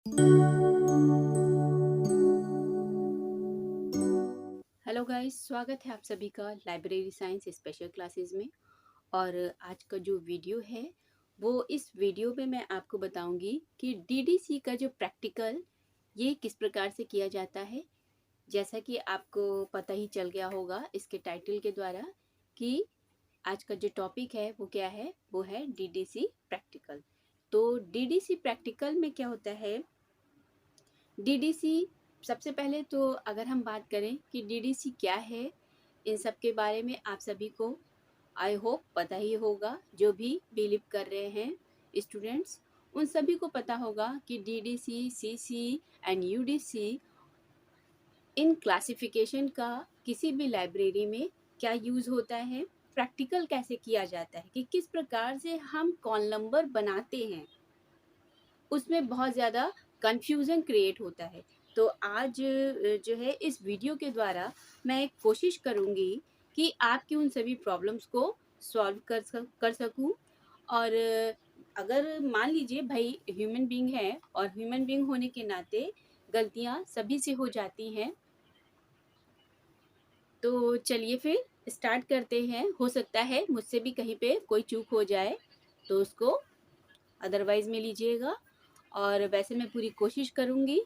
Hello guys, स्वागत है आप सभी का लाइब्रेरी साइंस स्पेशल क्लासेस में। और आज का जो वीडियो है वो इस वीडियो में मैं आपको बताऊंगी कि डीडीसी का जो प्रैक्टिकल ये किस प्रकार से किया जाता है। जैसा कि आपको पता ही चल गया होगा इसके टाइटल के द्वारा कि आज का जो टॉपिक है वो क्या है, वो है डीडीसी प्रैक्टिकल। तो डीडीसी प्रैक्टिकल में क्या होता है, डीडीसी सबसे पहले तो अगर हम बात करें कि डीडीसी क्या है, इन सब के बारे में आप सभी को आई होप पता ही होगा। जो भी बिलीव कर रहे हैं स्टूडेंट्स, उन सभी को पता होगा कि DDC, CC and UDC in classification का किसी भी लाइब्रेरी में क्या यूज़ होता है, प्रैक्टिकल कैसे किया जाता है, कि किस प्रकार से हम कॉल नंबर बनाते हैं, उसमें बहुत ज़्यादा कंफ्यूजन क्रिएट होता है। तो आज जो है इस वीडियो के द्वारा मैं एक कोशिश करूँगी कि आपकी उन सभी प्रॉब्लम्स को सॉल्व कर सकूँ। और अगर मान लीजिए भाई ह्यूमन बीइंग है और ह्यूमन बीइंग होने के नाते गलतियाँ सभी से हो जाती हैं, तो चलिए फिर स्टार्ट करते हैं। हो सकता है मुझसे भी कहीं पे कोई चूक हो जाए तो उसको अदरवाइज में लीजिएगा। और वैसे मैं पूरी कोशिश करूँगी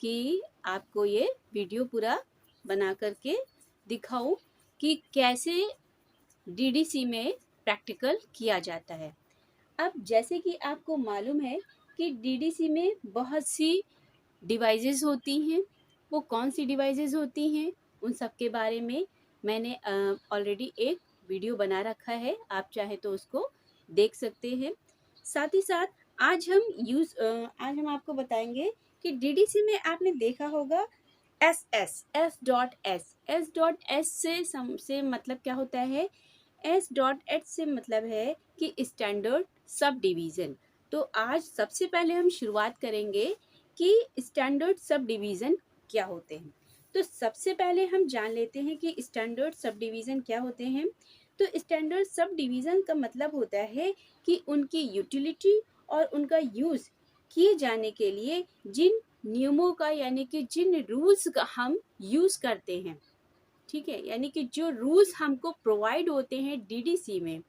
कि आपको ये वीडियो पूरा बना करके दिखाऊं कि कैसे डीडीसी में प्रैक्टिकल किया जाता है। अब जैसे कि आपको मालूम है कि डीडीसी में बहुत सी डिवाइसेस होती हैं। वो कौन सी डिवाइसेस होती हैं, उन सब के बारे में मैंने ऑलरेडी एक वीडियो बना रखा है, आप चाहे तो उसको देख सकते हैं। साथ ही साथ आज हम आपको बताएंगे कि डीडीसी में आपने देखा होगा एस डॉट एस से मतलब क्या होता है। एस.एच से मतलब है कि स्टैंडर्ड सब डिवीज़न। तो आज सबसे पहले हम शुरुआत करेंगे कि स्टैंडर्ड सब डिवीज़न क्या होते हैं। तो सबसे पहले हम जान लेते हैं कि स्टैंडर्ड सब डिवीज़न क्या होते हैं। तो स्टैंडर्ड सब डिवीज़न का मतलब होता है कि उनकी यूटिलिटी और उनका यूज़ किए जाने के लिए जिन नियमों का यानी कि जिन रूल्स का हम यूज़ करते हैं, ठीक है, यानी कि जो रूल्स हमको प्रोवाइड होते हैं डीडीसी में,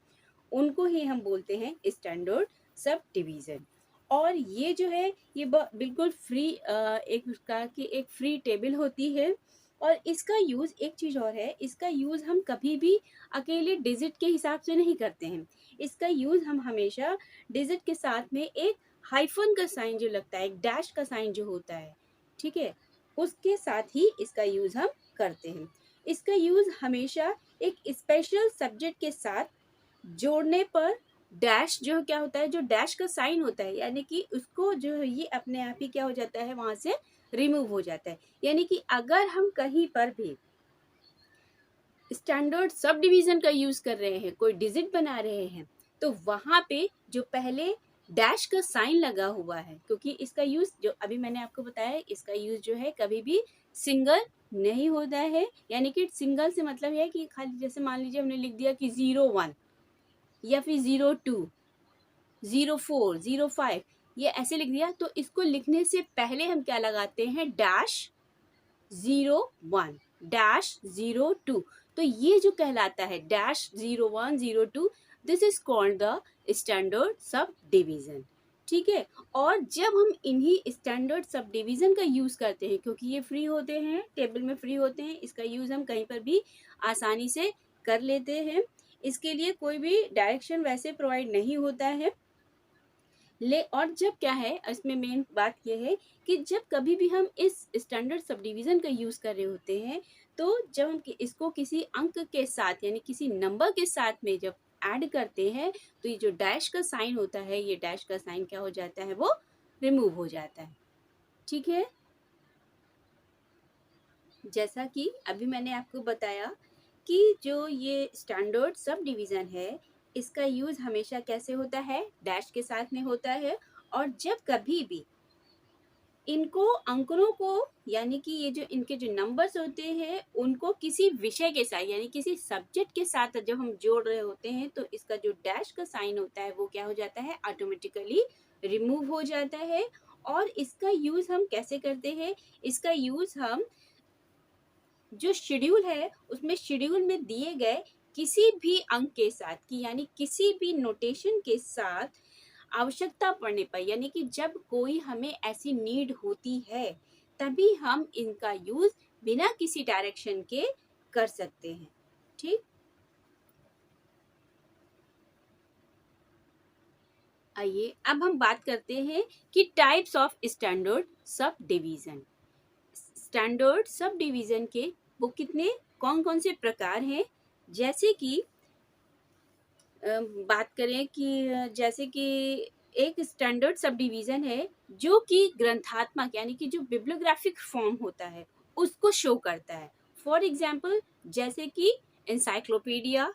उनको ही हम बोलते हैं स्टैंडर्ड सब डिवीज़न। और ये जो है ये बिल्कुल फ्री एक प्रकार की एक फ्री टेबल होती है। और इसका यूज़ एक चीज़ और है, इसका यूज़ हम कभी भी अकेले डिजिट के हिसाब से नहीं करते हैं। इसका यूज़ हम हमेशा डिजिट के साथ में एक हाइफन का साइन जो लगता है, एक डैश का साइन जो होता है, ठीक है, उसके साथ ही इसका यूज़ हम करते हैं। इसका यूज़ हमेशा एक स्पेशल सब्जेक्ट के साथ जोड़ने पर डैश जो क्या होता है, जो डैश का साइन होता है, यानी कि उसको जो है ये अपने आप ही क्या हो जाता है, वहां से रिमूव हो जाता है। यानी कि अगर हम कहीं पर भी स्टैंडर्ड सब डिवीजन का यूज कर रहे हैं, कोई डिजिट बना रहे हैं, तो वहां पे जो पहले डैश का साइन लगा हुआ है, क्योंकि इसका यूज जो अभी मैंने आपको बताया, इसका यूज जो है कभी भी सिंगल नहीं होता है। यानी कि सिंगल से मतलब है कि खाली जैसे मान लीजिए हमने लिख दिया कि 01 या फिर 02, 04, 05, ये ऐसे लिख दिया, तो इसको लिखने से पहले हम क्या लगाते हैं, डैश 01, डैश 02। तो ये जो कहलाता है dash 01, 02, this is called the standard sub division, ठीक है। और जब हम इन्हीं स्टैंडर्ड सब डिवीजन का यूज करते हैं, क्योंकि ये फ्री होते हैं, टेबल में फ्री होते हैं, इसका यूज हम कहीं पर भी आसानी से कर लेते हैं। इसके लिए कोई भी डायरेक्शन वैसे प्रोवाइड नहीं होता है। और जब क्या है, इसमें मेन बात यह है कि जब कभी भी हम इस स्टैंडर्ड सब डिवीजन का यूज कर रहे होते हैं, तो जब हम इसको किसी अंक के साथ यानी किसी नंबर के साथ में जब ऐड करते हैं, तो ये जो डैश का साइन होता है, ये डैश का साइन क्या हो जाता है, वो रिमूव हो जाता है, ठीक है। जैसा कि अभी मैंने आपको बताया कि जो ये स्टैंडर्ड सब डिवीज़न है, इसका यूज़ हमेशा कैसे होता है, डैश के साथ में होता है। और जब कभी भी इनको अंकों को यानी कि ये जो इनके जो नंबर्स होते हैं, उनको किसी विषय के साथ यानी किसी सब्जेक्ट के साथ जब हम जोड़ रहे होते हैं, तो इसका जो डैश का साइन होता है वो क्या हो जाता है, ऑटोमेटिकली रिमूव हो जाता है। और इसका यूज हम कैसे करते हैं? इसका यूज हम जो शेड्यूल है उसमें शेड्यूल में दिए गए किसी भी अंक के साथ कि यानी किसी भी नोटेशन के साथ आवश्यकता पड़ने पर, यानी कि जब कोई हमें ऐसी नीड होती है तभी हम इनका यूज बिना किसी डायरेक्शन के कर सकते हैं। ठीक, आइए अब हम बात करते हैं कि types of standard sub division. Standard sub division के वो कितने कौन कौन से प्रकार हैं? जैसे कि बात करें कि जैसे कि एक स्टैंडर्ड सब डिवीजन है जो कि ग्रंथात्मक यानी कि जो बिब्लियोग्राफिक फॉर्म होता है उसको शो करता है। फॉर एग्जाम्पल जैसे कि एनसाइक्लोपीडिया,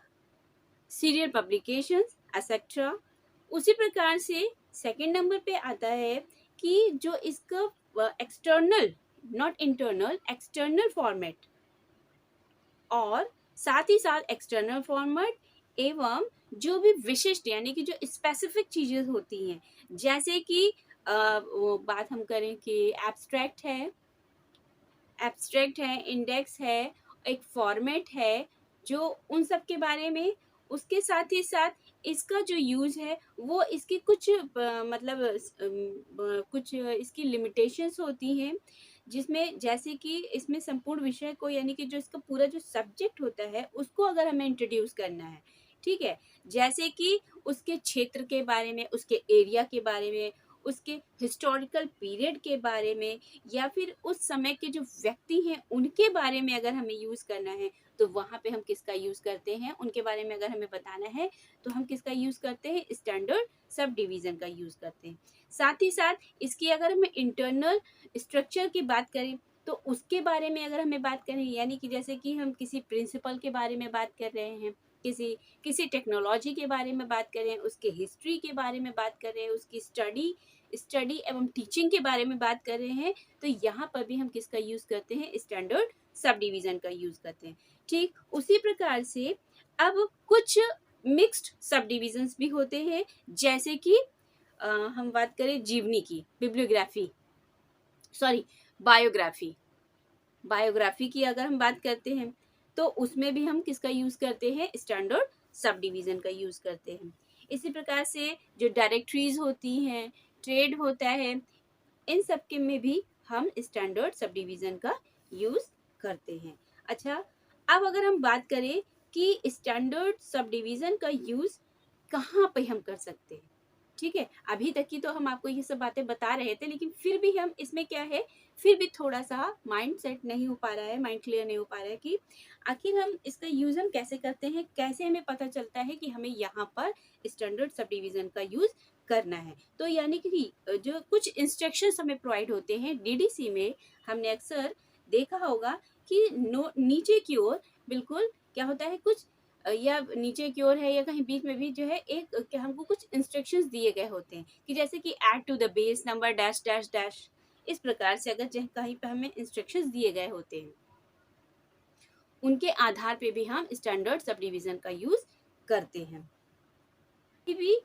सीरियल पब्लिकेशंस एक्सेट्रा। उसी प्रकार से सेकंड नंबर पे आता है कि जो इसका external, not internal, external format और साथ ही साथ एक्सटर्नल फॉर्मेट एवं जो भी विशिष्ट यानी कि जो स्पेसिफिक चीजें होती हैं, जैसे कि वो बात हम करें कि एब्स्ट्रैक्ट है, इंडेक्स है, एक फॉर्मेट है, जो उन सब के बारे में। उसके साथ ही साथ इसका जो यूज है वो इसकी कुछ मतलब कुछ इसकी लिमिटेशंस होती हैं, जिसमें जैसे कि इसमें संपूर्ण विषय को यानी कि जो इसका पूरा जो सब्जेक्ट होता है उसको अगर हमें इंट्रोड्यूस करना है, ठीक है, जैसे कि उसके क्षेत्र के बारे में, उसके एरिया के बारे में, उसके हिस्टोरिकल पीरियड के बारे में, या फिर उस समय के जो व्यक्ति हैं उनके बारे में अगर हमें यूज करना है तो वहां पे हम किसका यूज करते हैं? उनके बारे में अगर हमें बताना है तो हम किसका यूज करते हैं? स्टैंडर्ड सब डिवीजन का यूज करते हैं। साथ ही साथ इसकी अगर हमें इंटरनल स्ट्रक्चर की बात करें तो उसके बारे में अगर हमें बात करें, यानी कि जैसे कि हम किसी प्रिंसिपल के बारे में बात कर रहे हैं, किसी किसी टेक्नोलॉजी के बारे में बात करें, उसके हिस्ट्री के बारे में बात कर रहे हैं, उसकी स्टडी एवं टीचिंग के बारे में बात कर रहे हैं, तो यहाँ पर भी हम किसका यूज करते हैं? स्टैंडर्ड सब डिवीजन का यूज करते हैं। ठीक उसी प्रकार से अब कुछ मिक्स्ड सब डिविजन्स भी होते हैं, जैसे कि हम बात करें जीवनी की, बिब्लियोग्राफी, सॉरी बायोग्राफी, बायोग्राफी की अगर हम बात करते हैं तो उसमें भी हम किसका यूज करते हैं? स्टैंडर्ड सब डिवीजन का यूज करते हैं। इसी प्रकार से जो डायरेक्टरीज होती हैं, ट्रेड होता है, इन सब के में भी हम स्टैंडर्ड सब डिवीजन का यूज करते हैं। अच्छा, अब अगर हम बात करें कि स्टैंडर्ड सब डिवीजन का यूज कहाँ पे हम कर सकते हैं, ठीक है, अभी तक की तो हम आपको ये सब बातें बता रहे थे, लेकिन फिर भी हम इसमें क्या है, फिर भी थोड़ा सा माइंड सेट नहीं हो पा रहा है, माइंड क्लियर नहीं हो पा रहा है कि आखिर हम इसका यूज हम कैसे करते हैं, कैसे हमें पता चलता है कि हमें यहाँ पर स्टैंडर्ड सब डिवीजन का यूज करना है। तो यानी कि जो कुछ इंस्ट्रक्शंस हमें प्रोवाइड होते हैं डीडीसी में, हमने अक्सर देखा होगा कि नीचे की ओर बिल्कुल क्या होता है, कुछ या नीचे की ओर है या कहीं बीच में भी जो है एक क्या हमको कुछ इंस्ट्रक्शंस दिए गए होते हैं कि जैसे कि add to the base number dash dash dash. इस प्रकार से अगर कहीं पे हमें इंस्ट्रक्शंस दिए गए होते हैं उनके आधार पे भी हम स्टैंडर्ड सब डिवीजन का यूज करते हैं। ये भी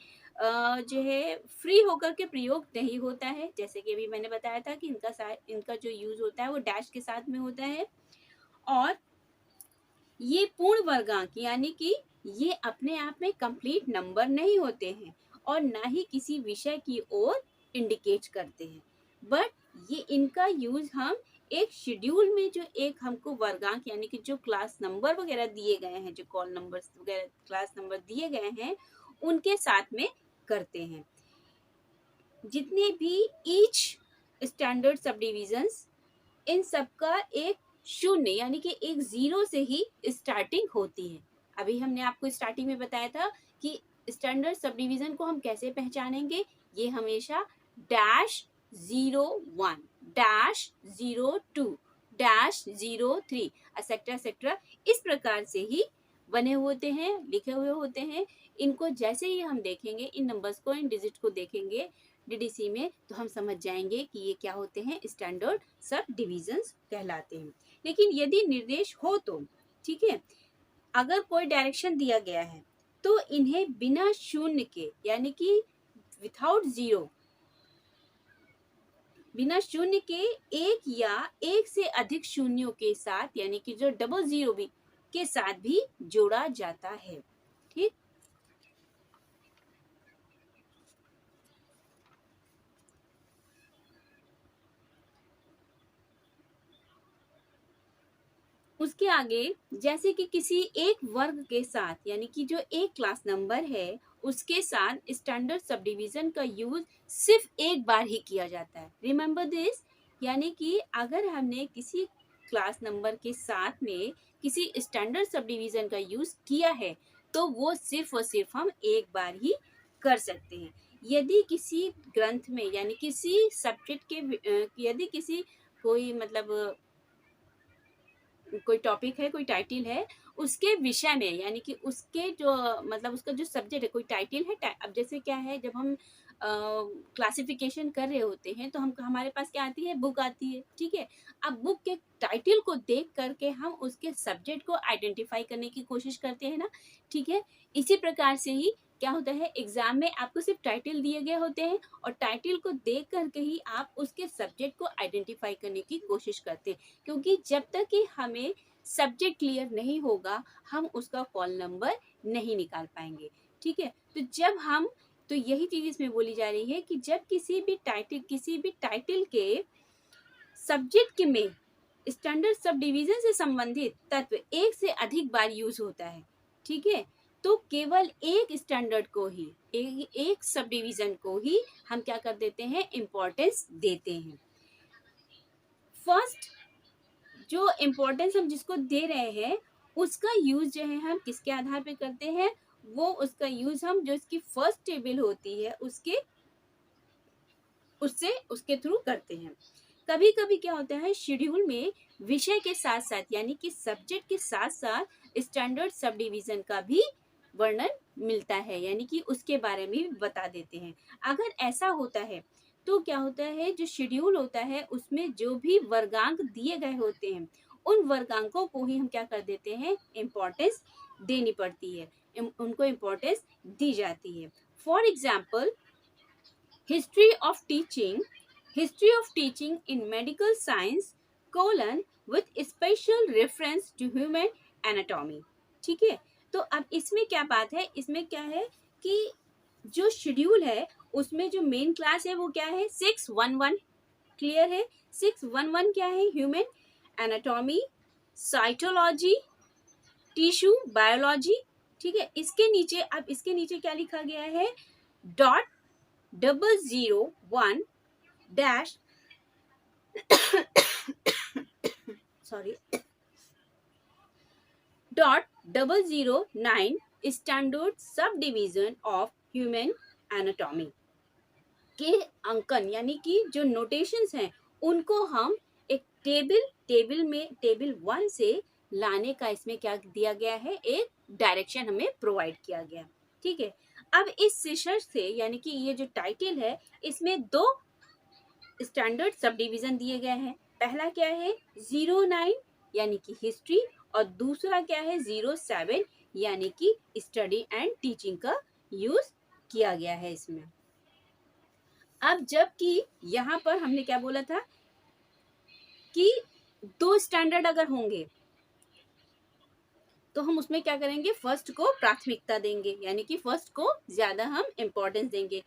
जो है फ्री होकर के प्रयोग नहीं होता है, जैसे कि अभी मैंने बताया था कि इनका जो यूज होता है वो डैश के साथ में होता है, और ये पूर्ण वर्गांक यानी कि ये अपने आप में कंप्लीट नंबर नहीं होते हैं और ना ही किसी विषय की ओर इंडिकेट करते हैं, बट ये इनका यूज हम एक शेड्यूल में जो एक हमको वर्गांक यानी कि जो क्लास नंबर वगैरह दिए गए हैं, जो कॉल नंबर वगैरह क्लास नंबर दिए गए हैं उनके साथ में करते हैं। जितने भी ईच स्टैंडर्ड सब डिविजन्स, इन सबका एक शून्य यानी कि एक जीरो से ही स्टार्टिंग होती है। अभी हमने आपको स्टार्टिंग में बताया था कि स्टैंडर्ड सब डिवीजन को हम कैसे पहचानेंगे, ये हमेशा dash 01, dash 02, dash 03 etcetera etcetera इस प्रकार से ही बने होते हैं, लिखे हुए होते हैं। इनको जैसे ही हम देखेंगे, इन नंबर्स को, इन डिजिट को देखेंगे डीडीसी में, तो हम समझ जाएंगे कि ये क्या होते हैं, स्टैंडर्ड सब डिविजन्स कहलाते हैं। लेकिन यदि निर्देश हो तो ठीक है, अगर कोई डायरेक्शन दिया गया है तो इन्हें बिना शून्य के यानी कि विथआउट जीरो बिना शून्य के एक या एक से अधिक शून्यों के साथ, यानी कि जो डबल जीरो भी के साथ भी जोड़ा जाता है। ठीक, उसके आगे जैसे कि किसी एक वर्ग के साथ, यानी कि जो एक क्लास नंबर है उसके साथ स्टैंडर्ड सब डिवीजन का यूज सिर्फ एक बार ही किया जाता है। रिमेंबर दिस, यानी कि अगर हमने किसी क्लास नंबर के साथ में किसी स्टैंडर्ड सब डिवीजन का यूज किया है तो वो सिर्फ और सिर्फ हम एक बार ही कर सकते हैं। यदि किसी ग्रंथ में, यानी किसी सब्जेक्ट के यदि किसी कोई मतलब कोई टॉपिक है, कोई टाइटल है, उसके विषय में, यानी कि उसके जो मतलब उसका जो सब्जेक्ट है, कोई टाइटल है। अब जैसे क्या है, जब हम क्लासिफिकेशन कर रहे होते हैं तो हम हमारे पास क्या आती है, बुक आती है। ठीक है, अब बुक के टाइटल को देख करके हम उसके सब्जेक्ट को आइडेंटिफाई करने की कोशिश करते हैं ना। ठीक है, इसी प्रकार से ही क्या होता है, एग्जाम में आपको सिर्फ टाइटल दिए गए होते हैं और टाइटल को देख करके ही आप उसके सब्जेक्ट को आइडेंटिफाई करने की कोशिश करते हैं, क्योंकि जब तक कि हमें सब्जेक्ट क्लियर नहीं होगा हम उसका कॉल नंबर नहीं निकाल पाएंगे। ठीक है, तो जब हम, तो यही चीज इसमें बोली जा रही है कि जब किसी भी टाइटल के सब्जेक्ट के में स्टैंडर्ड सब डिवीजन से संबंधित तत्व एक से अधिक बार यूज होता है। ठीक है, तो केवल एक स्टैंडर्ड को ही, एक सब डिवीजन को ही हम क्या कर देते हैं, इम्पोर्टेंस देते हैं। फर्स्ट जो इम्पोर्टेंस हम जिसको दे रहे हैं उसका यूज जो है हम किसके आधार पे करते हैं, वो उसका यूज हम जो इसकी फर्स्ट टेबल होती है उससे उसके थ्रू करते हैं। कभी कभी क्या होता है, शेड्यूल में विषय के साथ साथ, यानी कि सब्जेक्ट के साथ साथ स्टैंडर्ड सब डिवीजन का भी वर्णन मिलता है, यानी कि उसके बारे में भी बता देते हैं। अगर ऐसा होता है तो क्या होता है, जो शेड्यूल होता है उसमें जो भी वर्गांक दिए गए होते हैं उन वर्गांकों को ही हम क्या कर देते हैं, इम्पोर्टेंस देनी पड़ती है, उनको इम्पोर्टेंस दी जाती है। For example, history of teaching, history of teaching in medical science colon with special reference to human anatomy. ठीक है, तो अब इसमें क्या बात है, इसमें क्या है कि जो शेड्यूल है उसमें जो मेन क्लास है वो क्या है, 611। क्लियर है, 611 क्या है, human anatomy, cytology, tissue biology. ठीक है, इसके नीचे, अब इसके नीचे क्या लिखा गया है, dot 001 dash sorry dot 009 standard sub division of human anatomy के अंकन, यानी कि जो नोटेशंस हैं उनको हम एक टेबल में टेबल 1 से लाने का इसमें क्या दिया गया है, एक डायरेक्शन हमें प्रोवाइड किया गया। ठीक है, अब इस शीर्षक से, यानी कि ये जो टाइटल है इसमें दो स्टैंडर्ड सब डिवीजन दिए गए हैं। पहला क्या है, 09 यानी कि हिस्ट्री, और दूसरा क्या है, 07 यानी कि स्टडी एंड टीचिंग का यूज किया गया है इसमें। अब जबकि यहाँ पर हमने क्या बोला था कि दो स्टैंडर्ड अगर होंगे तो हम उसमें क्या करेंगे, फर्स्ट को प्राथमिकता देंगे, यानी कि फर्स्ट को ज्यादा हम इम्पोर्टेंस देंगे।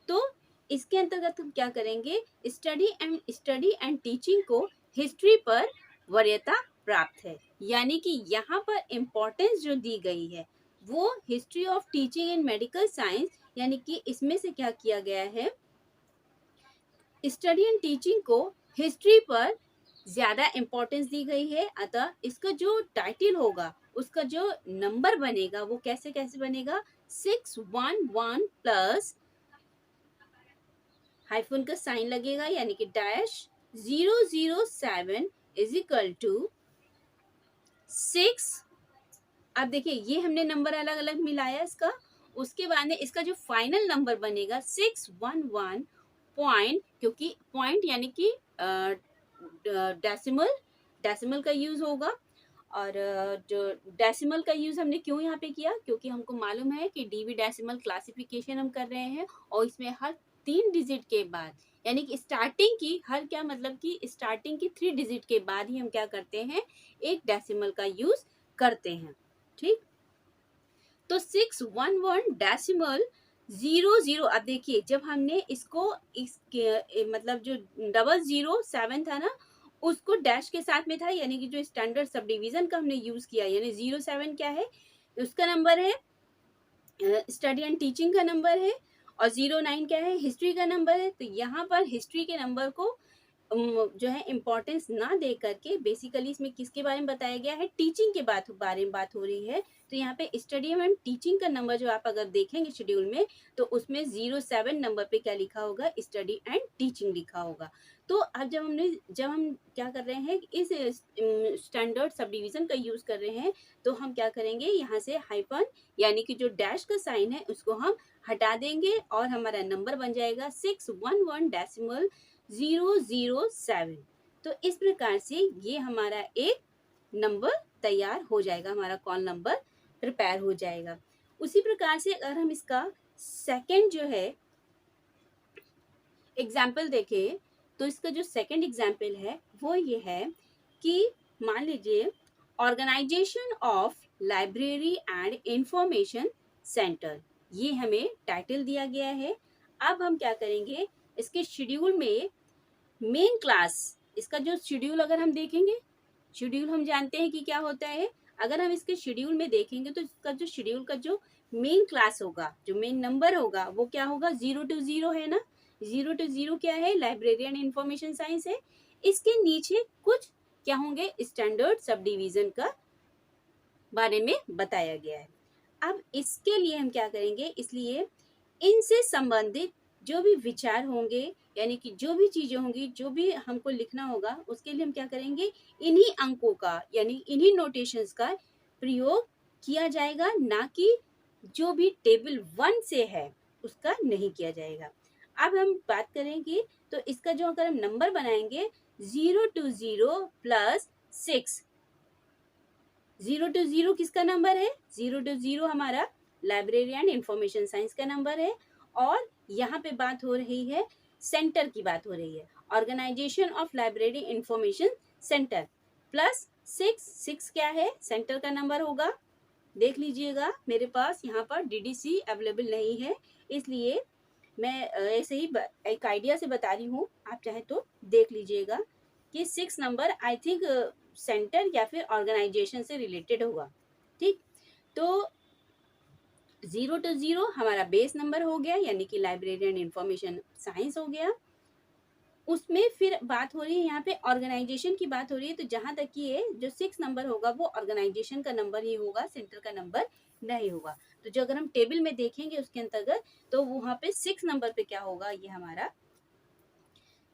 तो इसके अंतर्गत हम क्या करेंगे, स्टडी एंड टीचिंग को हिस्ट्री पर वरीयता प्राप्त है, यानी कि यहाँ पर इम्पोर्टेंस जो दी गई है वो history of teaching in medical science, यानी कि इसमें से क्या किया गया है, स्टडी एंड टीचिंग को हिस्ट्री पर ज्यादा इम्पोर्टेंस दी गई है। अतः इसका जो टाइटल होगा, उसका जो नंबर बनेगा वो कैसे कैसे बनेगा, 611 प्लस हाइफन का साइन लगेगा, यानी कि डैश 007 इज इक्वल टू 6। अब देखिए ये हमने नंबर अलग अलग मिलाया इसका, उसके बाद में इसका जो फाइनल नंबर बनेगा 611 पॉइंट, क्योंकि पॉइंट यानी कि डेसिमल, डेसिमल का यूज होगा। और जो डेसिमल का यूज हमने क्यों यहाँ पे किया, क्योंकि हमको मालूम है कि डीवी डेसिमल क्लासिफिकेशन हम कर रहे हैं और इसमें हर 3 डिजिट के बाद यानी कि स्टार्टिंग की हर क्या मतलब कि स्टार्टिंग की 3 डिजिट के बाद ही हम क्या करते हैं, एक डेसिमल का यूज करते हैं। ठीक, तो 611 डेसिमल 00। अब देखिए जब हमने इसको मतलब जो 007 था ना, उसको डैश के साथ में था, यानी कि जो स्टैंडर्ड सब डिवीजन का हमने यूज किया, यानी 07 क्या है, उसका नंबर है, स्टडी एंड टीचिंग का नंबर है, और 09 क्या है, हिस्ट्री का नंबर है। तो यहाँ पर हिस्ट्री के नंबर को जो है इम्पोर्टेंस ना दे करके बेसिकली इसमें किसके बारे में बताया गया है, टीचिंग के बारे में बात हो रही है। तो यहाँ पे स्टडी एंड टीचिंग का नंबर जो आप अगर देखेंगे शेड्यूल में, तो उसमें 07 नंबर पे क्या लिखा होगा, स्टडी एंड टीचिंग लिखा होगा। तो अब जब हम क्या कर रहे हैं, इस स्टैंडर्ड सब डिवीजन का यूज कर रहे हैं, तो हम क्या करेंगे, यहाँ से हाइफन यानी कि जो डैश का साइन है उसको हम हटा देंगे, और हमारा नंबर बन जाएगा 611 डेसिमल 007। तो इस प्रकार से ये हमारा एक नंबर तैयार हो जाएगा, हमारा कॉल नंबर प्रिपेयर हो जाएगा। उसी प्रकार से अगर हम इसका सेकंड जो है एग्जाम्पल देखें, तो इसका जो सेकंड एग्जाम्पल है वो ये है कि मान लीजिए organisation of library and information centre, ये हमें टाइटल दिया गया है। अब हम क्या करेंगे, इसके शेड्यूल में मेन क्लास, इसका जो शेड्यूल अगर हम देखेंगे, शेड्यूल हम जानते हैं कि क्या होता है। अगर हम इसके शेड्यूल में देखेंगे तो इसका जो शेड्यूल का जो मेन क्लास होगा, जो मेन नंबर होगा, वो क्या होगा, 0 to 0 है ना। 0 to 0 क्या है, लाइब्रेरी एंड इंफॉर्मेशन साइंस है। इसके नीचे कुछ क्या होंगे, स्टैंडर्ड सब डिवीजन का बारे में बताया गया है। अब इसके लिए हम क्या करेंगे, इसलिए इनसे संबंधित जो भी विचार होंगे, यानी कि जो भी चीजें होंगी, जो भी हमको लिखना होगा, उसके लिए हम क्या करेंगे, इन्हीं अंकों का यानी इन्हीं नोटेशंस का प्रयोग किया जाएगा, ना कि जो भी टेबल 1 से है उसका नहीं किया जाएगा। अब हम बात करेंगे, तो इसका जो अगर हम नंबर बनाएंगे, 0 to 0 प्लस 6, 0 to 0 किसका नंबर है, 0 to 0 हमारा लाइब्रेरी एंड इंफॉर्मेशन साइंस का नंबर है। और यहाँ पे बात हो रही है, सेंटर की बात हो रही है, organisation of library information centre plus 6 क्या है, सेंटर का नंबर होगा। देख लीजिएगा, मेरे पास यहाँ पर डीडीसी अवेलेबल नहीं है, इसलिए मैं ऐसे ही एक आइडिया से बता रही हूँ, आप चाहे तो देख लीजिएगा कि 6 नंबर आई थिंक सेंटर या फिर ऑर्गेनाइजेशन से रिलेटेड होगा। ठीक, तो 0 to 0 हमारा बेस नंबर हो गया, यानी कि लाइब्रेरी एंड इंफॉर्मेशन साइंस हो गया। उसमें फिर बात हो रही है, यहाँ पे ऑर्गेनाइजेशन की बात हो रही है, तो जहां तक कि ये जो 6 नंबर होगा वो ऑर्गेनाइजेशन का नंबर ही होगा, सेंटर का नंबर नहीं होगा। तो जो अगर हम टेबल में देखेंगे उसके अंतर्गत, तो वहां पे 6 नंबर पे क्या होगा, ये हमारा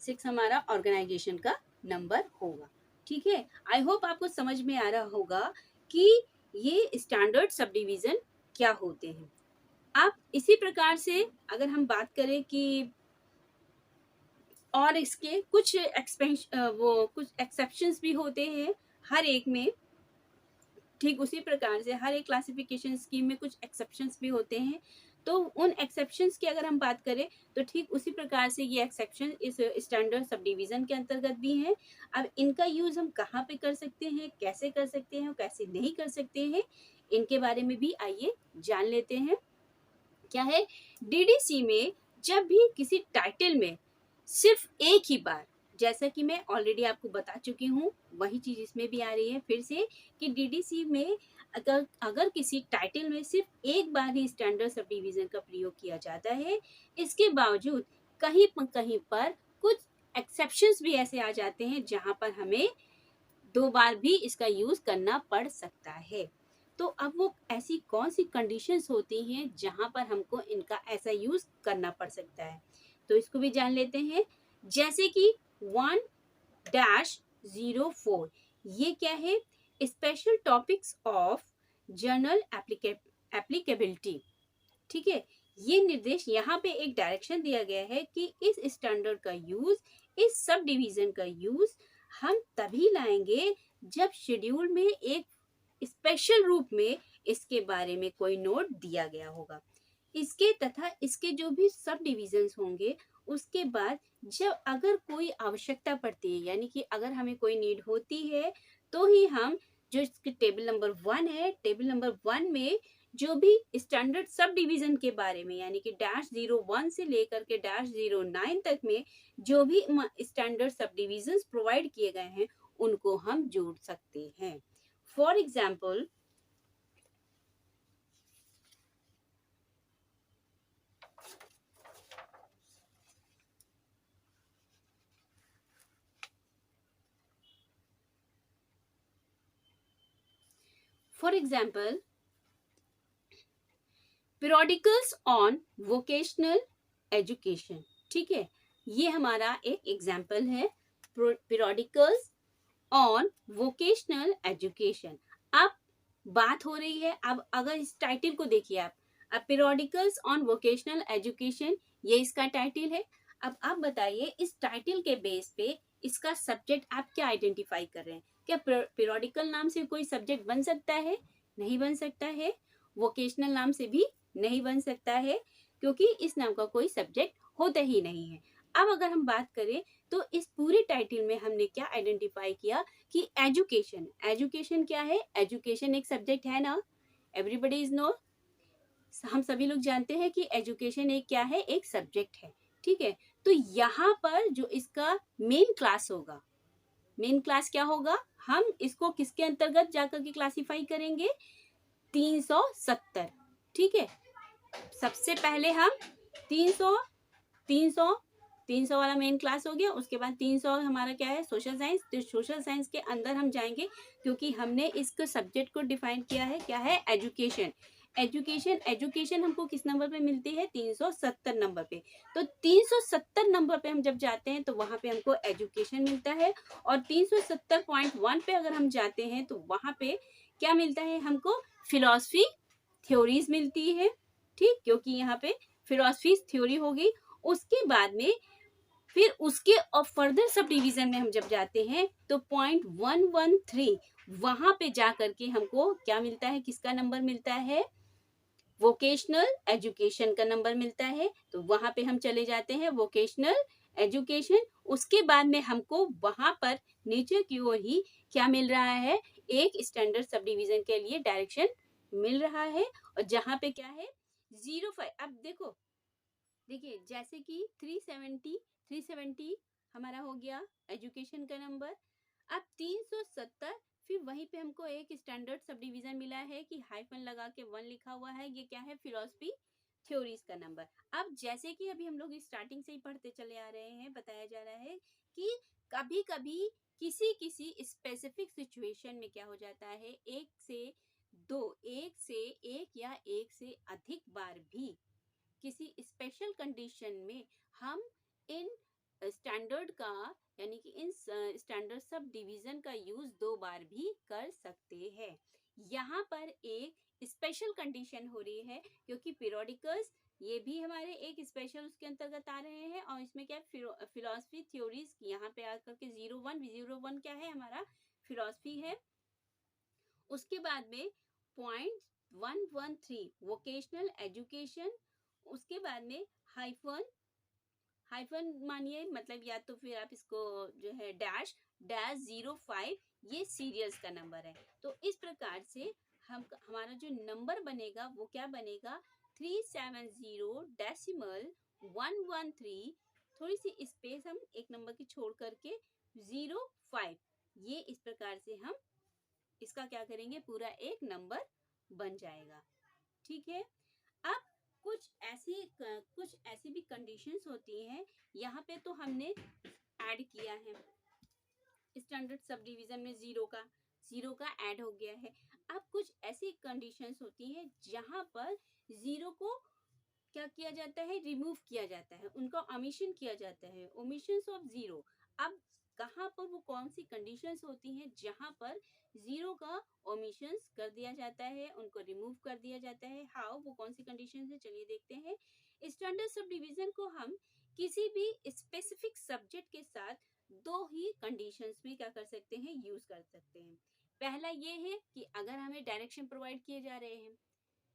6 हमारा ऑर्गेनाइजेशन का नंबर होगा। ठीक है, आई होप आपको समझ में आ रहा होगा कि ये स्टैंडर्ड सब डिवीजन क्या होते हैं। आप इसी प्रकार से अगर हम बात करें कि और इसके कुछ कुछ एक्सेप्शंस भी होते हैं हर एक में, ठीक उसी प्रकार से हर एक क्लासिफिकेशन स्कीम में कुछ एक्सेप्शंस भी होते हैं। तो उन एक्सेप्शंस की अगर हम बात करें, तो ठीक उसी प्रकार से ये एक्सेप्शन इस स्टैंडर्ड सब डिवीजन के अंतर्गत भी हैं। अब इनका यूज हम कहाँ पे कर सकते हैं, कैसे कर सकते हैं और कैसे नहीं कर सकते हैं, इनके बारे में भी आइए जान लेते हैं। क्या है, डीडीसी में जब भी किसी टाइटल में सिर्फ एक ही बार, जैसा कि मैं ऑलरेडी आपको बता चुकी हूँ, वही चीज इसमें भी आ रही है फिर से, कि डीडीसी में अगर किसी टाइटल में सिर्फ एक बार ही स्टैंडर्ड सब डिवीजन का प्रयोग किया जाता है, इसके बावजूद कहीं कहीं पर कुछ एक्सेप्शंस भी ऐसे आ जाते हैं जहां पर हमें 2 बार भी इसका यूज करना पड़ सकता है। तो अब वो ऐसी कौन सी कंडीशंस होती हैं जहां पर हमको इनका ऐसा यूज करना पड़ सकता है, तो इसको भी जान लेते हैं। जैसे कि 1-04, ये क्या है, special topics of journal applicability. ठीक है, ये निर्देश यहाँ पे एक डायरेक्शन दिया गया है कि इस स्टैंडर्ड का यूज, इस सब डिवीजन का यूज हम तभी लाएंगे जब शेड्यूल में एक स्पेशल रूप में इसके बारे में कोई नोट दिया गया होगा। इसके तथा इसके जो भी सब डिवीजन्स होंगे उसके बाद जब अगर कोई आवश्यकता पड़ती है, यानी कि अगर हमें कोई नीड होती है, तो ही हम जो इसके टेबल नंबर 1 है, टेबल नंबर 1 में जो भी स्टैंडर्ड सब डिवीजन के बारे में, यानी कि -01 से लेकर के -09 तक में जो भी स्टैंडर्ड सब डिवीजन प्रोवाइड किए गए हैं, उनको हम जोड़ सकते हैं। For example, periodicals on vocational education. ठीक है, ये हमारा एक एग्जाम्पल है, periodicals ऑन वोकेशनल एजुकेशन। अब बात हो रही है, अब अगर इस टाइटल को देखिए आप, अब periodicals ऑन वोकेशनल एजुकेशन, ये इसका टाइटल है। अब आप बताइए इस टाइटल के बेस पे इसका सब्जेक्ट आप क्या आइडेंटिफाई कर रहे हैं? क्या periodical नाम से कोई सब्जेक्ट बन सकता है? नहीं बन सकता है। वोकेशनल नाम से भी नहीं बन सकता है, क्योंकि इस नाम का कोई सब्जेक्ट होता ही नहीं है। अब अगर हम बात करें तो इस पूरे टाइटल में हमने क्या आइडेंटिफाई किया कि एजुकेशन, एजुकेशन क्या है? एजुकेशन एक सब्जेक्ट है ना, एवरीबडी इज नो, हम सभी लोग जानते हैं कि एजुकेशन एक क्या है? एक सब्जेक्ट है। ठीक है, तो यहाँ पर जो इसका मेन क्लास होगा, मेन क्लास क्या होगा? हम इसको किसके अंतर्गत जाकर के क्लासिफाई करेंगे? 370। ठीक है, सबसे पहले हम 300 300 300 वाला मेन क्लास हो गया। उसके बाद 300 हमारा क्या है? Social science. तो सोशल साइंस के अंदर हम जाएंगे, क्योंकि हमने इसको सब्जेक्ट को डिफाइन किया है, क्या है? एजुकेशन। एजुकेशन, एजुकेशन हमको किस नंबर पे मिलती है? 370 नंबर पे। तो 370 नंबर पे हम जब जाते हैं तो वहां पे हमको एजुकेशन मिलता है, और 370.1 पे अगर हम जाते हैं तो वहां पे क्या मिलता है हमको? फिलॉसफी थ्योरीज मिलती है। ठीक, क्योंकि यहाँ पे फिलॉसफी थ्योरी होगी। उसके बाद में फिर उसके और फर्दर सब डिवीजन में हम जब जाते हैं तो 0.113 वहां पे जा करके हमको क्या मिलता है? किसका नंबर मिलता है? वोकेशनल एजुकेशन का नंबर मिलता है। तो वहां पे हम चले जाते हैं वोकेशनल एजुकेशन। उसके बाद में हमको वहां पर नीचे की ओर ही क्या मिल रहा है? एक स्टैंडर्ड सब डिवीजन के लिए डायरेक्शन मिल रहा है, और जहां पे क्या है? 05। अब देखो, देखिए जैसे कि 370 हमारा हो गया एजुकेशन का नंबर। अब 370, फिर वहीं पे हमको एक स्टैंडर्ड सब डिवीजन मिला है कि हाइफन लगा के 1 लिखा हुआ है, ये क्या है? फिलॉसफी थ्योरीज का नंबर। अब जैसे कि अभी हम लोग स्टार्टिंग से ही पढ़ते चले आ रहे हैं, बताया जा रहा है कि कभी कभी किसी किसी स्पेसिफिक सिचुएशन में क्या हो जाता है? एक से दो, एक से एक या एक से अधिक बार भी किसी स्पेशल कंडीशन में हम इन स्टैंडर्ड का, यानी कि इन स्टैंडर्ड सब डिवीजन का यूज 2 बार भी कर सकते हैं। यहाँ पर एक स्पेशल कंडीशन हो रही है, क्योंकि पीरियोडिकल्स ये भी हमारे एक स्पेशल उसके अंतर्गत आ रहे हैं, और इसमें क्या है? फिलॉसफी थ्योरीज यहाँ पे आकर के 01 क्या है? हमारा फिलॉसफी है। उसके बाद में 0.113 वोकेशनल एजुकेशन। उसके बाद में हाइफन, हाइफन मानिए, मतलब या तो फिर आप इसको जो है डैश डैश 05, ये सीरियल्स का नंबर है। तो इस प्रकार से हम हमारा जो नंबर बनेगा वो क्या बनेगा? 370.113, थोड़ी सी स्पेस हम एक नंबर की छोड़ करके 05, ये इस प्रकार से हम इसका क्या करेंगे? पूरा एक नंबर बन जाएगा। ठीक है, अब कुछ ऐसी भी कंडीशंस होती हैं, यहाँ पे तो हमने ऐड किया है स्टैंडर्ड सब डिवीजन में जीरो का ऐड हो गया है। अब कुछ ऐसी कंडीशंस होती हैं जहां पर जीरो को क्या किया जाता है? रिमूव किया जाता है, उनका ओमिशन किया जाता है, ओमिशंस ऑफ जीरो। अब कहाँ पर वो कौन सी कंडीशंस होती हैं जहां पर जीरो का ओमिशंस कर दिया जाता है, उनको रिमूव कर दिया जाता है? हाउ, वो कौन सी कंडीशंस है? चलिए देखते हैं। स्टैंडर्ड सब डिवीजन को हम किसी भी स्पेसिफिक सब्जेक्ट के साथ दो ही कंडीशंस में क्या कर सकते हैं? यूज कर सकते हैं। पहला ये है कि अगर हमें डायरेक्शन प्रोवाइड किए जा रहे हैं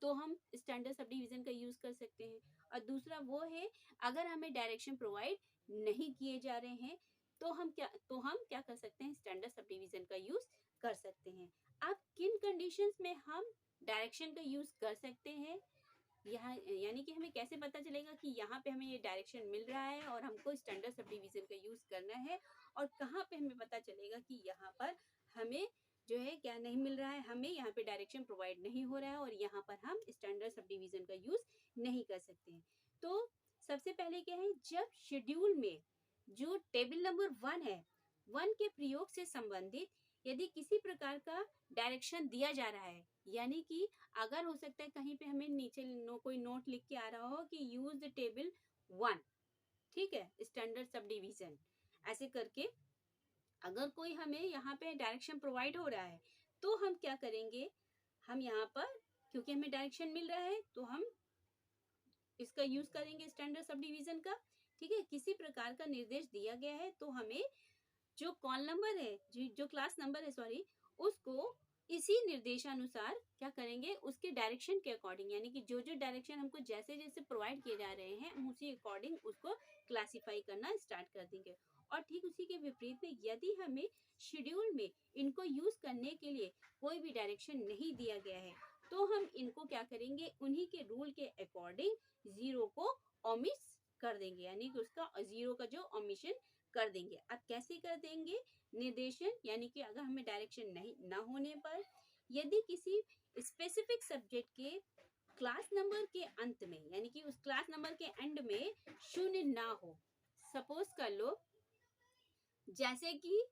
तो हम स्टैंडर्ड सब डिवीजन का यूज कर सकते हैं। और दूसरा वो है अगर हमें डायरेक्शन प्रोवाइड नहीं किए जा रहे हैं तो हम क्या कर सकते हैं, स्टैंडर्ड सब डिवीजन का यूज कर सकते हैं। अब किन कंडीशंस में हम डायरेक्शन का यूज कर सकते हैं, यहाँ यानी कि हमें कैसे पता चलेगा कि यहाँ पे हमें ये डायरेक्शन मिल रहा है और हमको स्टैंडर्ड सब डिवीजन का यूज करना है, और कहाँ पे हमें पता चलेगा कि यहाँ पर हमें जो है क्या नहीं मिल रहा है, हमें यहाँ पे डायरेक्शन प्रोवाइड नहीं हो रहा है और यहाँ पर हम स्टैंडर्ड सब डिवीजन का यूज नहीं कर सकते हैं। तो सबसे पहले क्या है, जब शेड्यूल में जो टेबल नंबर 1 है, 1 के प्रयोग से संबंधित यदि किसी प्रकार का डायरेक्शन दिया जा रहा है, यानी कि अगर हो सकता है कहीं पे हमें नीचे कोई नोट लिख के आ रहा हो कि यूज द टेबल 1, ठीक है, स्टैंडर्ड सब डिवीजन, ऐसे करके अगर कोई हमें यहाँ पे डायरेक्शन प्रोवाइड हो रहा है तो हम क्या करेंगे, हम यहाँ पर क्योंकि हमें डायरेक्शन मिल रहा है तो हम इसका यूज करेंगे स्टैंडर्ड सब डिवीजन का। ठीक है, किसी प्रकार का निर्देश दिया गया है तो हमें जो कॉल नंबर है, जो क्लास नंबर है सॉरी, उसको इसी निर्देशानुसार क्या करेंगे, उसके डायरेक्शन के अकॉर्डिंग, यानी कि जो जो डायरेक्शन हमको जैसे जैसे प्रोवाइड किए जा रहे हैं हम उसी अकॉर्डिंग उसको क्लासिफाई करना स्टार्ट कर देंगे। और ठीक उसी के विपरीत में यदि हमें शेड्यूल में इनको यूज करने के लिए कोई भी डायरेक्शन नहीं दिया गया है तो हम इनको क्या करेंगे, उन्हीं के रूल के अकॉर्डिंग जीरो को ओमिस कर देंगे, यानी कि उसका जीरो का जो ओमिशन कर देंगे। अब कैसे कर देंगे, निर्देशन, यानी कि अगर हमें डायरेक्शन नहीं ना होने पर यदि किसी स्पेसिफिक सब्जेक्ट के क्लास नंबर के अंत में, यानी कि उस क्लास नंबर के एंड में शून्य ना हो, सपोज कर लो जैसे कि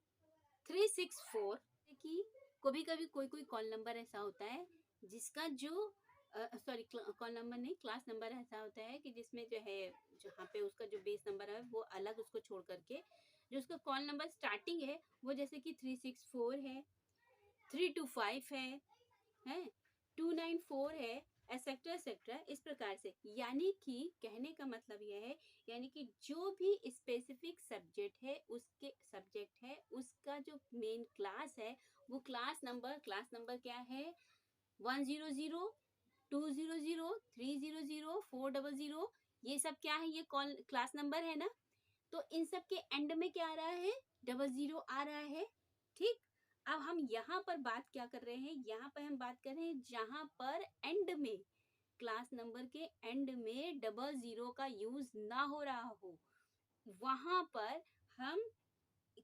364, कि कभी कभी कोई कोई कॉल नंबर ऐसा होता है जिसका जो सॉरी कॉल नंबर नहीं, क्लास नंबर ऐसा होता है कि जिसमें जो है जहाँ पे उसका जो बेस नंबर है वो अलग, उसको छोड़ करके जो उसका कॉल नंबर स्टार्टिंग है वो जैसे कि 364 है, 325 है 294 है, एसेट्रा एसेट्रा, इस प्रकार से। यानी कि कहने का मतलब यह है, यानी कि जो भी स्पेसिफिक सब्जेक्ट है उसका जो मेन क्लास है वो क्लास नंबर क्या है, 100, 200, 300, 400, ये सब क्या है, ये कॉल क्लास नंबर है ना। तो इन सब के एंड में क्या आ रहा है, 00 आ रहा है। ठीक, अब हम यहाँ पर बात क्या कर रहे हैं, यहाँ पर हम बात कर रहे हैं जहां पर एंड में, क्लास नंबर के एंड में 00 का यूज ना हो रहा हो, वहां पर हम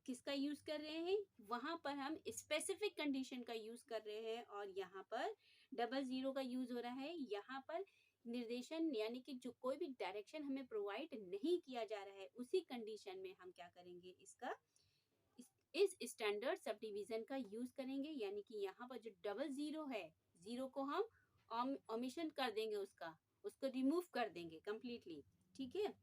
किसका यूज कर रहे हैं, वहां पर हम स्पेसिफिक कंडीशन का यूज कर रहे हैं और यहाँ पर 00 का यूज हो रहा है। यहाँ पर निर्देशन यानी कि जो कोई भी डायरेक्शन हमें प्रोवाइड नहीं किया जा रहा है उसी कंडीशन में हम क्या करेंगे, इसका इस स्टैंडर्ड सब डिवीजन का यूज करेंगे, यानी कि यहाँ पर जो 00 है, जीरो को हम ओमिशन कर देंगे, उसको रिमूव कर देंगे कंप्लीटली। ठीक है,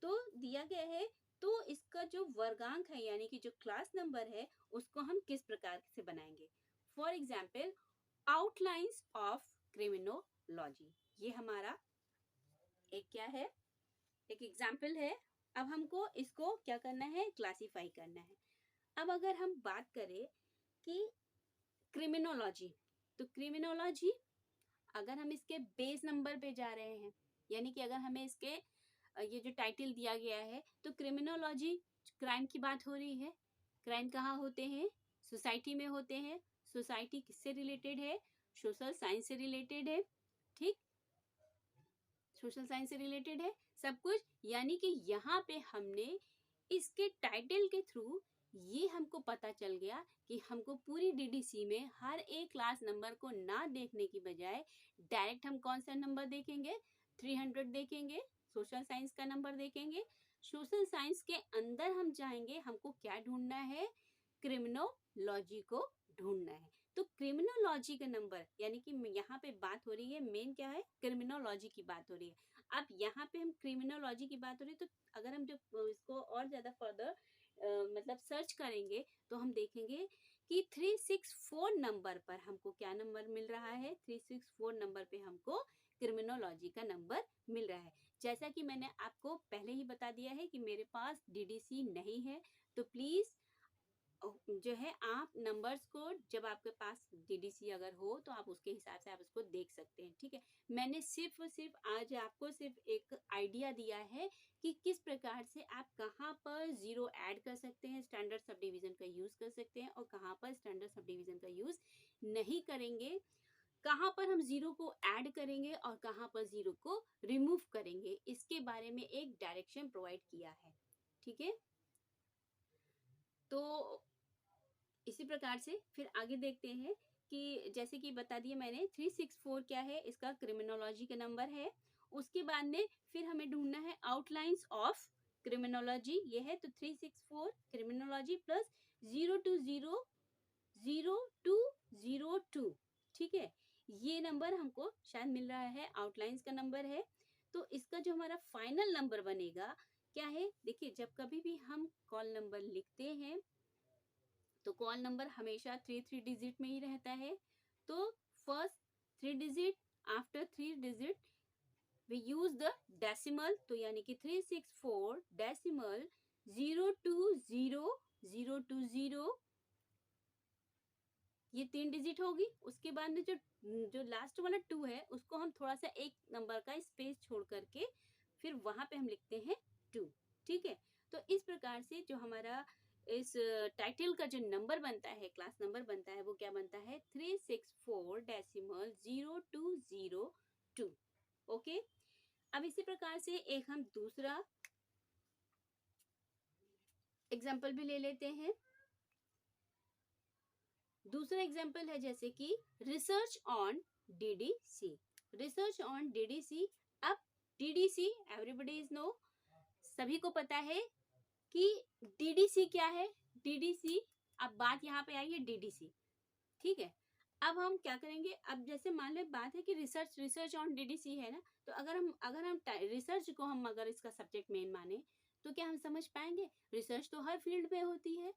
तो दिया गया है, तो इसका जो वर्गांक है यानी कि जो क्लास नंबर है उसको हम किस प्रकार से बनाएंगे। For example, outlines of criminology, ये हमारा एक क्या है, एक एग्जाम्पल है। अब हमको इसको क्या करना है, क्लासिफाई करना है। अब अगर हम बात करें कि क्रिमिनोलॉजी, तो क्रिमिनोलॉजी अगर हम इसके बेस नंबर पे जा रहे हैं, यानी कि अगर हमें इसके ये जो टाइटल दिया गया है, तो क्रिमिनोलॉजी क्राइम की बात हो रही है। क्राइम कहाँ होते हैं, सोसाइटी में होते हैं। सोसाइटी किससे रिलेटेड है, सोशल साइंस से रिलेटेड है। ठीक, सोशल साइंस से रिलेटेड है सब कुछ, यानी कि यहाँ पे हमने इसके टाइटल के थ्रू ये हमको पता चल गया कि हमको पूरी डीडीसी में हर एक क्लास नंबर को ना देखने की बजाय डायरेक्ट हम कौन सा नंबर देखेंगे, 300 देखेंगे, सोशल साइंस का नंबर देखेंगे। सोशल साइंस के अंदर हम जाएंगे, हमको क्या ढूंढना है, क्रिमिनोलॉजी को ढूंढना है। तो क्रिमिनोलॉजी का नंबर, यानी कि यहाँ पे बात हो रही है, मेन क्या है, क्रिमिनोलॉजी की बात हो रही है। अब यहाँ पे हम क्रिमिनोलॉजी की बात हो रही है, तो अगर हम जब इसको और ज्यादा फर्दर मतलब सर्च करेंगे तो हम देखेंगे कि 364 नंबर पर हमको क्या नंबर मिल रहा है, 364 नंबर पे हमको क्रिमिनोलॉजी का नंबर मिल रहा है। जैसा कि मैंने आपको पहले ही बता दिया है कि मेरे पास डीडीसी नहीं है, तो प्लीज जो है आप नंबर्स को जब आपके पास डीडीसी अगर हो तो आप उसके हिसाब से आप उसको देख सकते हैं। ठीक है, मैंने सिर्फ और सिर्फ आज आपको सिर्फ एक आइडिया दिया है कि किस प्रकार से आप कहाँ पर जीरो ऐड कर सकते हैं, स्टैंडर्ड सब डिवीजन का यूज कर सकते हैं, और कहाँ पर स्टैंडर्ड सब डिवीजन का यूज नहीं करेंगे, कहाँ पर हम जीरो को ऐड करेंगे और कहाँ पर जीरो को रिमूव करेंगे, इसके बारे में एक डायरेक्शन प्रोवाइड किया है। ठीक है, तो इसी प्रकार से फिर आगे देखते हैं कि जैसे कि बता दिया मैंने 364 क्या है, इसका क्रिमिनोलॉजी का नंबर है। उसके बाद में फिर हमें ढूंढना है आउटलाइंस ऑफ क्रिमिनोलॉजी, ये है तो 364 क्रिमिनोलॉजी प्लस 0200202। ठीक है, ये नंबर हमको शायद मिल रहा है, आउटलाइंस का नंबर है। तो इसका जो हमारा फाइनल नंबर बनेगा क्या है, देखिए जब कभी भी हम कॉल नंबर लिखते हैं तो कॉल नंबर हमेशा 3 डिजिट में ही रहता है। तो first 3 digit, after 3 digit we use the decimal, तो यानी कि 364 डेसिमल 020 ये 3 डिजिट होगी। उसके बाद में जो जो लास्ट वाला 2 है उसको हम थोड़ा सा एक नंबर का स्पेस छोड़ करके फिर वहां पे हम लिखते हैं 2। ठीक है, तो इस प्रकार से जो हमारा इस टाइटल का जो नंबर बनता है, क्लास नंबर बनता है, वो क्या बनता है 364.0202। ओके, अब इसी प्रकार से एक हम दूसरा एग्जाम्पल भी ले लेते हैं। दूसरा एग्जाम्पल है जैसे कि research on DDC. Research on DDC, अब डीडीसी एवरीबडी इज नो, सभी को पता है कि डीडीसी क्या है। डीडीसी, अब बात यहाँ पे आई है डीडीसी। ठीक है, अब हम क्या करेंगे, अब जैसे मान लो बात है कि रिसर्च ऑन डीडीसी है ना, तो अगर हम रिसर्च को हम अगर इसका सब्जेक्ट मेन माने तो क्या हम समझ पाएंगे, रिसर्च तो हर फील्ड में होती है,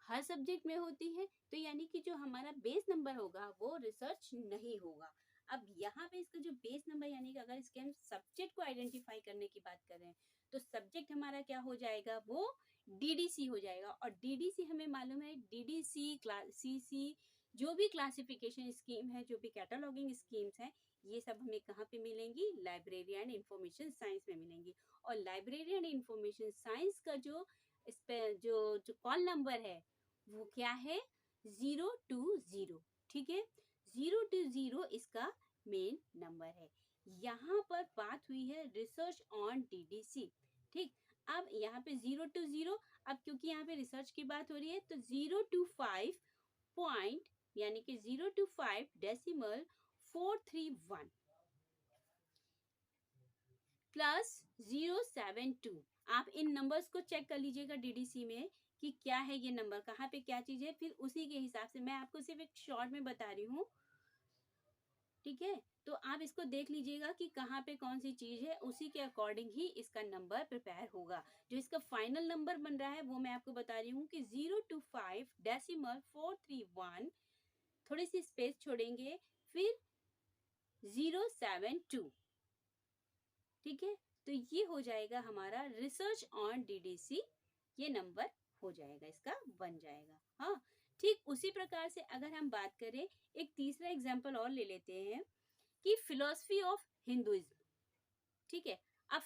हर सब्जेक्ट में होती है, तो यानी कि जो हमारा बेस नंबर होगा वो रिसर्च नहीं होगा। अब यहाँ पे इसका जो बेस नंबर यानी कि अगर इसके हम सब्जेक्ट को आइडेंटिफाई करने की बात करें तो सब्जेक्ट हमारा क्या हो जाएगा, वो डीडीसी हो जाएगा। और डीडीसी हमें मालूम है, डीडीसी क्लास सीसी जो भी क्लासिफिकेशन स्कीम है, जो भी कैटलॉगिंग स्कीम्स हैं, ये सब हमें कहाँ पे मिलेंगी, लाइब्रेरी एंड इंफॉर्मेशन साइंस में मिलेंगी। और लाइब्रेरी एंड इंफॉर्मेशन साइंस का जो इस पे जो कॉल नंबर है वो क्या है 020। ठीक है, 020 इसका मेन नंबर है। यहाँ पर बात हुई है रिसर्च ऑन डीडीसी। ठीक, अब यहाँ पे 020, अब क्योंकि यहाँ पे रिसर्च की बात हो रही है तो 025 पॉइंट यानी कि 025 डेसिमल 431 प्लस 072। आप इन नंबर्स को चेक कर लीजिएगा डीडीसी में कि क्या है ये नंबर, कहाँ पे क्या चीज है, फिर उसी के हिसाब से मैं आपको सिर्फ एक शॉर्ट में बता रही हूँ। ठीक है, तो आप इसको देख लीजिएगा कि कहाँ पे कौन सी चीज है, उसी के अकॉर्डिंग ही इसका नंबर प्रिपेयर होगा। जो इसका फाइनल नंबर बन रहा है वो मैं आपको बता रही हूँ कि 025.431, थोड़ी सी स्पेस छोड़ेंगे, फिर 072। ठीक है, तो ये हो जाएगा हमारा रिसर्च ऑन डीडीसी, ये नंबर हो जाएगा, इसका बन जाएगा। हाँ, ठीक उसी प्रकार से अगर हम बात करें, एक तीसरा एग्जांपल और ले लेते हैं कि फिलॉसफी ऑफ हिंदुइज्म। ठीक है, अब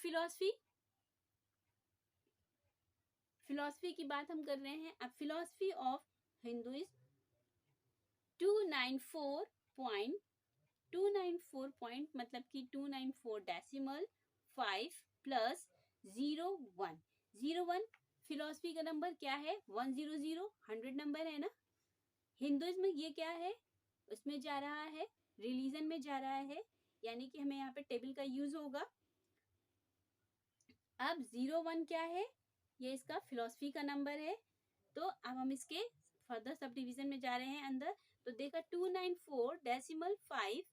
फिलॉसफी की बात हम कर रहे हैं। अब फिलॉसफी ऑफ हिंदुइज्म 294 पॉइंट मतलब कि 294 डेसिमल 5 प्लस 01। 01 फिलॉसफी का नंबर क्या है 100, 100 नंबर है ना। हिंदुइज्म में ये क्या है, उसमें जा रहा है, रिलीजन में जा रहा है, यानी कि हमें यहाँ पे टेबल का यूज होगा। अब 01 क्या है, ये इसका फिलॉसफी का नंबर है। तो अब हम इसके फर्दर सब डिवीजन में जा रहे हैं अंदर, तो देखा 294 डेसिमल 5,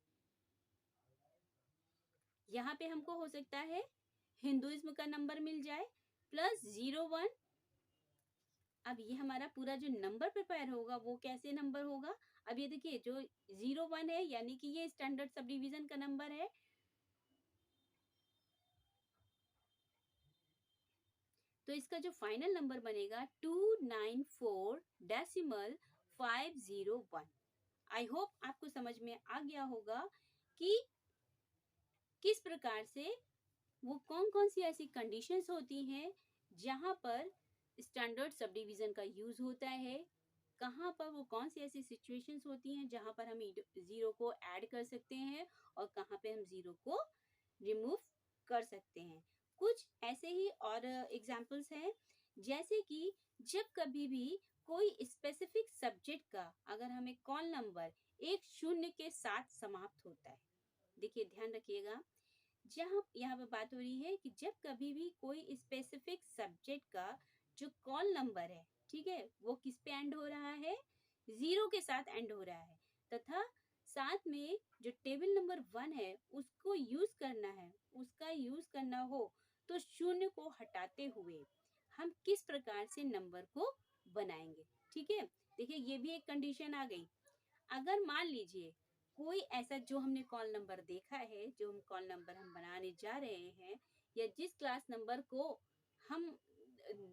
यहाँ पे हमको हो सकता है हिंदुइज्म का नंबर मिल जाए, प्लस 01। अब ये हमारा पूरा जो नंबर प्रिपेयर होगा वो कैसे नंबर होगा, अब ये देखिए जो 01 है यानी कि ये स्टैंडर्ड सब डिवीजन का नंबर है। तो इसका जो फाइनल नंबर बनेगा 294.501। आई होप आपको समझ में आ गया होगा कि किस प्रकार से वो कौन कौन सी ऐसी कंडीशंस होती हैं जहां पर स्टैंडर्ड सब डिवीजन का यूज होता है, कहाँ पर वो कौन सी ऐसी सिचुएशंस होती हैं जहां पर हम जीरो को ऐड कर सकते हैं और कहाँ पे हम जीरो को रिमूव कर सकते हैं। कुछ ऐसे ही और एग्जाम्पल्स हैं, जैसे कि जब कभी भी कोई स्पेसिफिक सब्जेक्ट का अगर हमें कॉल नंबर एक शून्य के साथ समाप्त होता है। देखिए ध्यान रखिएगा, जहाँ यहाँ पे बात हो रही है कि जब कभी भी कोई स्पेसिफिक सब्जेक्ट का जो कॉल नंबर है, ठीक है, वो किस पे एंड हो रहा है, जीरो के साथ एंड हो रहा है, तथा साथ में जो टेबल नंबर 1 है उसको यूज करना है, उसका यूज करना हो तो शून्य को हटाते हुए हम किस प्रकार से नंबर को बनाएंगे। ठीक है, देखिए ये भी एक कंडीशन आ गई। अगर मान लीजिए कोई ऐसा जो हमने कॉल नंबर देखा है, जो हम कॉल नंबर हम बनाने जा रहे हैं, या जिस क्लास नंबर को हम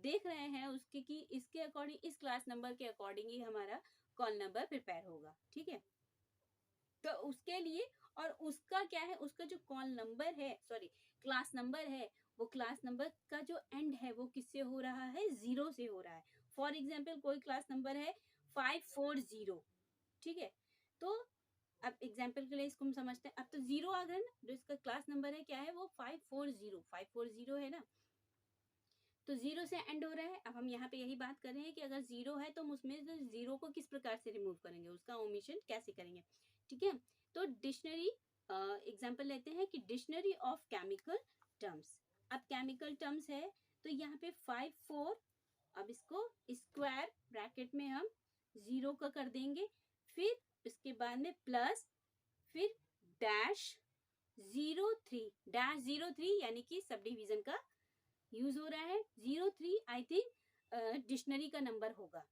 देख रहे हैं उसके कि इसके अकॉर्डिंग, इस क्लास नंबर के अकॉर्डिंग ही हमारा कॉल नंबर प्रिपेयर होगा। ठीक है, तो उसके लिए, और उसका क्या है, उसका जो कॉल नंबर है, सॉरी क्लास नंबर है, वो क्लास नंबर का जो एंड है वो किससे हो रहा है, जीरो से हो रहा है। फॉर एग्जाम्पल कोई क्लास नंबर है 540, ठीक है, तो अब एग्जाम्पल के लिए इसको हम समझते हैं। अब तो जीरो आ गया ना, जो इसका क्लास नंबर है क्या है, वो 540 है ना, तो जीरो से एंड हो रहा है। अब हम यहाँ पे यही बात कर रहे हैं कि अगर जीरो है तो हम उसमें तो जीरो को किस प्रकार से रिमूव करेंगे, उसका ओमिशन कैसे करेंगे। ठीक है, तो डिक्शनरी एग्जाम्पल लेते हैं कि डिक्शनरी ऑफ केमिकल टर्म्स। अब केमिकल टर्म्स है तो यहाँ पे 54, अब इसको स्क्वायर ब्रैकेट में हम जीरो का कर देंगे, फिर इसके बाद में प्लस, फिर डैश 03 यानी कि सब डिवीजन का यूज हो रहा है। 03 आई थिंक डिक्शनरी का नंबर होगा।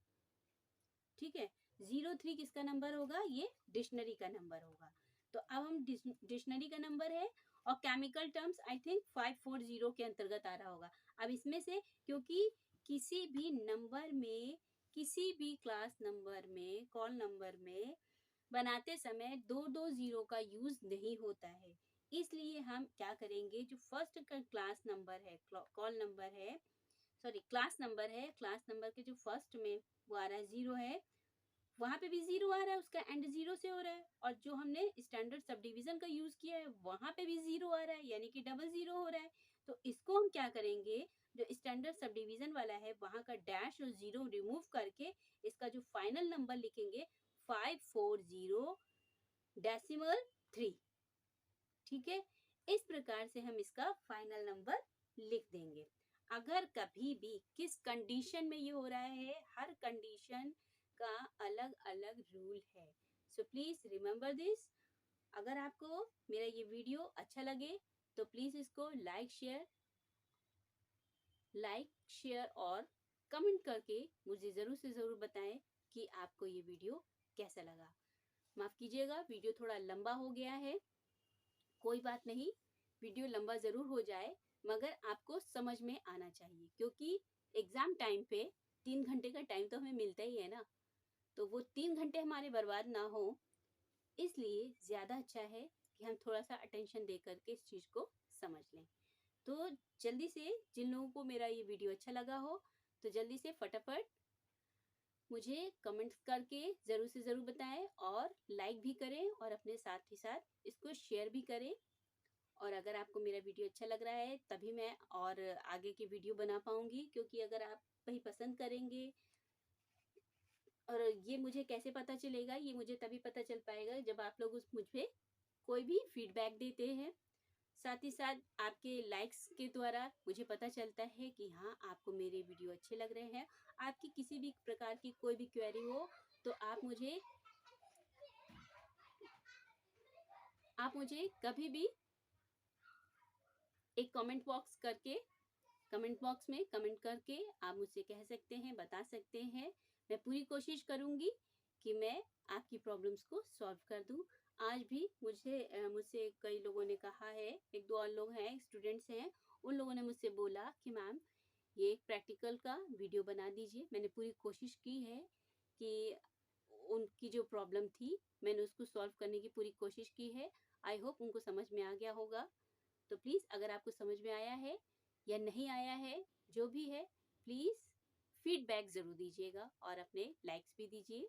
ठीक है, 03 किसका नंबर होगा, ये डिक्शनरी का नंबर होगा। तो अब हम डिक्शनरी का नंबर है और केमिकल टर्म्स आई थिंक 540 के अंतर्गत आ रहा होगा। अब इसमें से क्योंकि किसी भी नंबर में, किसी भी क्लास नंबर में, कॉल नंबर में बनाते समय दो दो जीरो का यूज नहीं होता है, इसलिए हम क्या करेंगे, जो फर्स्ट का क्लास नंबर है, कॉल नंबर है, सॉरी क्लास नंबर है, क्लास नंबर के जो फर्स्ट में वो आ रहा है जीरो है, वहां पे भी जीरो आ रहा है, उसका एंड जीरो से हो रहा है, और जो हमने स्टैंडर्ड सब डिवीजन का यूज किया है वहां पे भी जीरो आ रहा है, यानी कि डबल जीरो हो रहा है। तो इसको हम क्या करेंगे, जो स्टैंडर्ड सब डिवीजन वाला है वहां का डैश और जीरो रिमूव करके इसका जो फाइनल नंबर लिखेंगे 540.3। ठीक है, इस प्रकार से हम इसका फाइनल नंबर लिख देंगे। अगर कभी भी किस कंडीशन में ये हो रहा है, हर कंडीशन का अलग अलग रूल है, सो प्लीज रिमेम्बर दिस। अगर आपको मेरा ये वीडियो अच्छा लगे तो प्लीज इसको लाइक शेयर और कमेंट करके मुझे जरूर से जरूर बताएं कि आपको ये वीडियो कैसा लगा। माफ कीजिएगा, वीडियो थोड़ा लंबा हो गया है, कोई बात नहीं, वीडियो लंबा जरूर हो जाए मगर आपको समझ में आना चाहिए, क्योंकि एग्जाम टाइम पे 3 घंटे का टाइम तो हमें मिलता ही है ना, तो वो 3 घंटे हमारे बर्बाद ना हो, इसलिए ज्यादा अच्छा है कि हम थोड़ा सा अटेंशन दे करके इस चीज को समझ लें। तो जल्दी से, जिन लोगों को मेरा ये वीडियो अच्छा लगा हो तो जल्दी से फटाफट मुझे कमेंट्स करके जरूर से जरूर बताएं, और लाइक भी करें और अपने साथ ही साथ इसको शेयर भी करें। और अगर आपको मेरा वीडियो अच्छा लग रहा है तभी मैं और आगे की वीडियो बना पाऊंगी, क्योंकि अगर आप वही पसंद करेंगे, और ये मुझे कैसे पता चलेगा, ये मुझे तभी पता चल पाएगा जब आप लोग उस मुझ पे कोई भी फीडबैक देते हैं। साथ ही साथ आपके लाइक्स के द्वारा मुझे पता चलता है कि हाँ आपको मेरे वीडियो अच्छे लग रहे हैं। आपकी किसी भी प्रकार की कोई भी क्वेरी हो तो आप मुझे कभी भी एक कमेंट बॉक्स में कमेंट करके आप मुझसे कह सकते हैं, बता सकते हैं। मैं पूरी कोशिश करूंगी कि मैं आपकी प्रॉब्लम्स को सॉल्व कर दूं। आज भी मुझसे कई लोगों ने कहा है, एक दो और लोग हैं, स्टूडेंट्स हैं, उन लोगों ने मुझसे बोला कि मैम ये एक प्रैक्टिकल का वीडियो बना दीजिए। मैंने पूरी कोशिश की है कि उनकी जो प्रॉब्लम थी मैंने उसको सॉल्व करने की पूरी कोशिश की है। आई होप उनको समझ में आ गया होगा। तो प्लीज़ अगर आपको समझ में आया है या नहीं आया है, जो भी है, प्लीज़ फीडबैक ज़रूर दीजिएगा और अपने लाइक्स भी दीजिए।